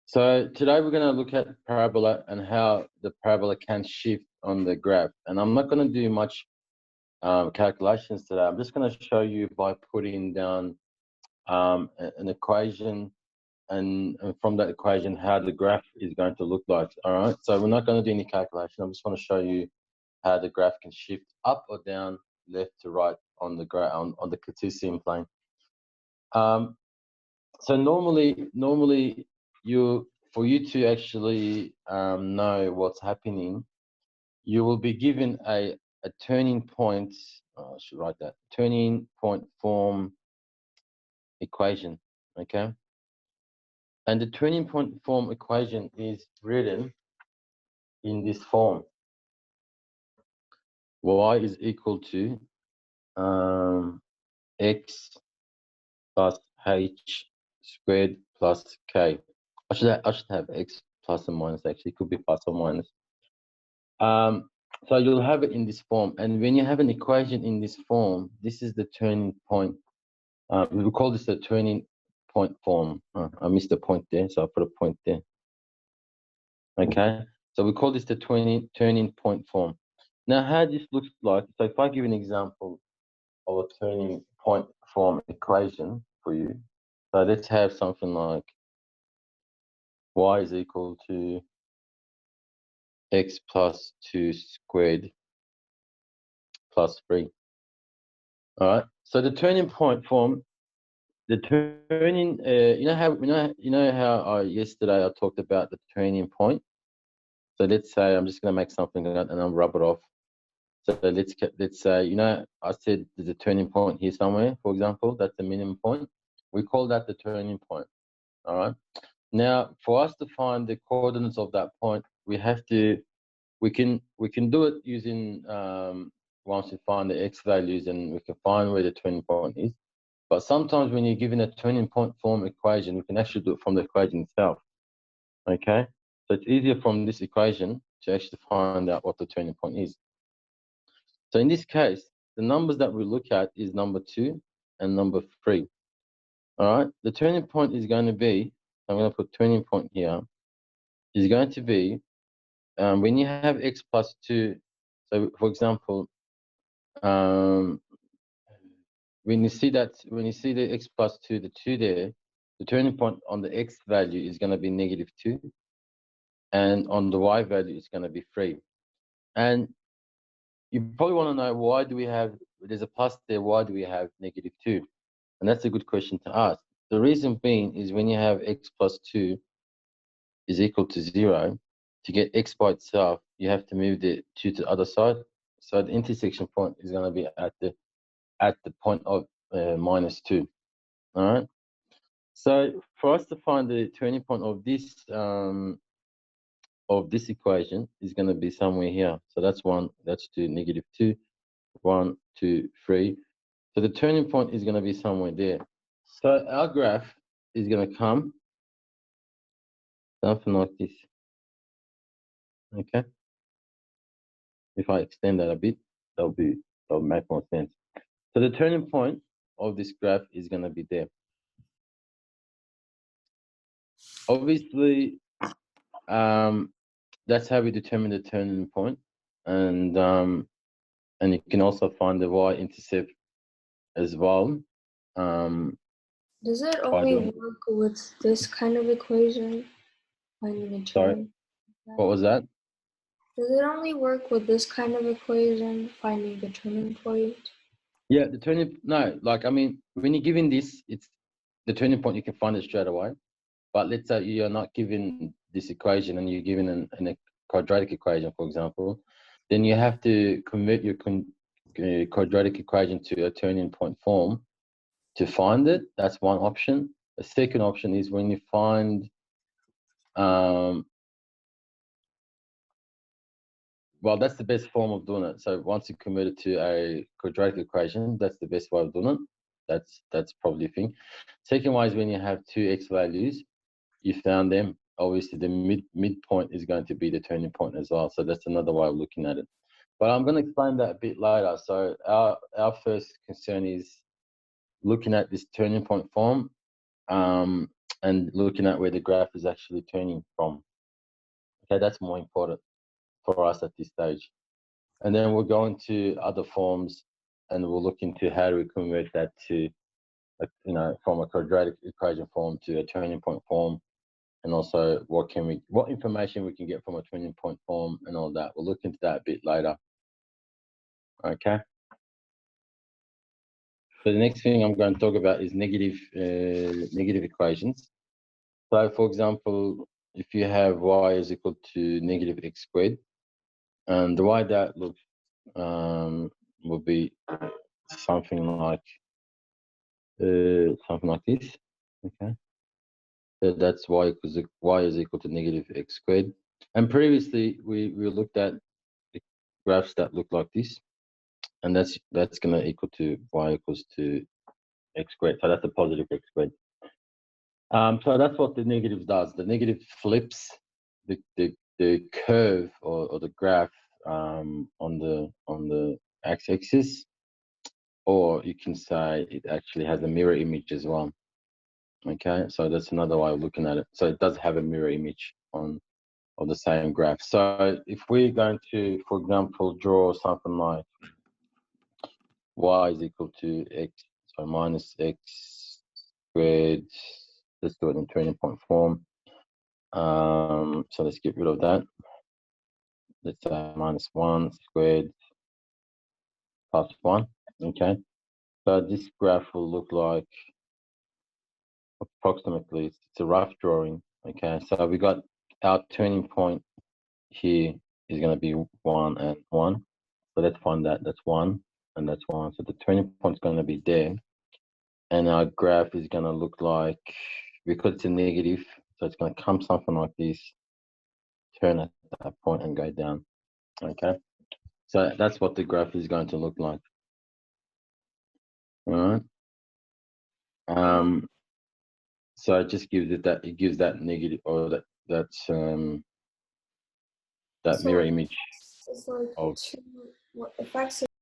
So today we're going to look at parabola and how the parabola can shift on the graph. And I'm not going to do much calculations today. I'm just going to show you by putting down an equation and from that equation how the graph is going to look like. All right. So we're not going to do any calculation. I just want to show you how the graph can shift up or down, left to right on the on the Cartesian plane. So normally for you to actually know what's happening, you will be given a turning point. I should write that turning point form equation. Okay, and the turning point form equation is written in this form: y is equal to x plus h squared plus k. I should have x plus or minus. Actually, it could be plus or minus. So you'll have it in this form, and when you have an equation in this form, this is the turning point. We call this the turning point form. I missed a point there, so I put a point there. Okay, so we call this the turning point form. Now, how this looks like, so if I give an example of a turning point form equation for you, so let's have something like y is equal to x plus 2 squared plus 3. All right. So the turning point form, the turning, you know how yesterday I talked about the turning point. So let's say I'm just going to make something and I'll rub it off. So let's say, I said there's a turning point here somewhere, for example, that's the minimum point. We call that the turning point. All right. Now, for us to find the coordinates of that point, we can do it using once we find the x values, and we can find where the turning point is. But sometimes when you're given a turning point form equation, we can actually do it from the equation itself. Okay, so it's easier from this equation to actually find out what the turning point is. So in this case, the numbers that we look at is number 2 and number 3. All right, the turning point is going to be, I'm going to put turning point here, is going to be when you have x plus 2. So for example, when you see the x plus 2, the 2 there, the turning point on the x value is going to be -2, and on the y value is going to be 3. And you probably want to know, why do we have, there's a plus there, why do we have -2? And that's a good question to ask. The reason being is when you have x plus 2 is equal to 0, to get x by itself, you have to move the 2 to the other side. So the intersection point is going to be at the point of -2. All right. So for us to find the turning point of this equation is going to be somewhere here. So that's 1, that's 2, -2, 1, 2, 3. So the turning point is going to be somewhere there. So our graph is going to come something like this. Okay. If I extend that a bit, that'll make more sense. So the turning point of this graph is going to be there. Obviously, that's how we determine the turning point, and you can also find the y-intercept as well. Does it only work with this kind of equation, finding a turn? Sorry, what was that? Does it only work with this kind of equation, finding the turning point? Yeah, when you're given this, it's the turning point, you can find it straight away. But let's say you're not given this equation and you're given a quadratic equation, for example, then you have to convert your quadratic equation to a turning point form to find it. That's one option. The second option is when you find, well, that's the best form of doing it. So once you convert it to a quadratic equation, that's the best way of doing it. That's probably a thing. Second way is when you have two x values, you found them. Obviously, the midpoint is going to be the turning point as well. So that's another way of looking at it. But I'm going to explain that a bit later. So our first concern is looking at this turning point form. and looking at where the graph is actually turning from. Okay, that's more important for us at this stage. And then we'll go into other forms, and we'll look into how do we convert that to, from a quadratic equation form to a turning point form, and also what information we can get from a turning point form and all that. We'll look into that a bit later. Okay. So the next thing I'm going to talk about is negative equations. So, for example, if you have y is equal to negative x squared, and the way that looks will be something like this. Okay. So that's y is equal to negative x squared. And previously we looked at the graphs that look like this, and that's going to equal to y equals to x squared. So that's a positive x squared. So that's what the negative does. The negative flips the curve or the graph on the x-axis, or you can say it actually has a mirror image as well. Okay, so that's another way of looking at it. So it does have a mirror image on the same graph. So if we're going to, for example, draw something like y is equal to x, so minus x squared. Let's do it in turning point form. So let's get rid of that. Let's say minus 1 squared plus 1. Okay. So this graph will look like approximately, it's a rough drawing. Okay. So we got our turning point here is going to be 1 and 1. So let's find that. That's 1 and that's 1. So the turning point is going to be there. And our graph is going to look like, because it's a negative, so it's going to come something like this, turn at that point and go down. Okay. So that's what the graph is going to look like. All right. So it just gives it gives that negative, or that So mirror image it's like of if x